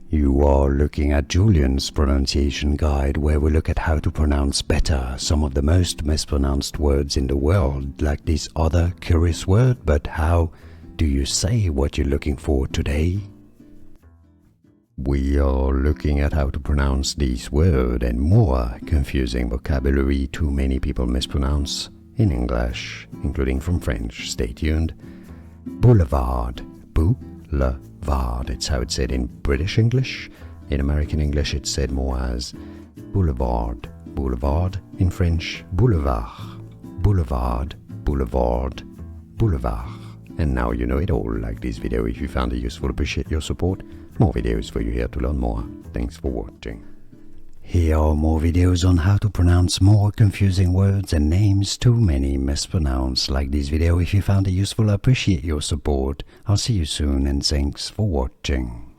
You are looking at Julian's pronunciation guide, where we look at how to pronounce better some of the most mispronounced words in the world, like this other curious word. But how do you say what you're looking for today? We are looking at how to pronounce this word and more confusing vocabulary too many people mispronounce in English, including from French. Stay tuned. Boulevard. Boulevard. It's how it's said in British English. In American English, it's said more as boulevard. Boulevard. In French, boulevard. Boulevard. Boulevard. Boulevard. And now you know it all. Like this video if you found it useful. Appreciate your support. More videos for you here to learn more. Thanks for watching. Here are more videos on how to pronounce more confusing words and names too many mispronounced. Like this video if you found it useful. I appreciate your support. I'll see you soon and thanks for watching.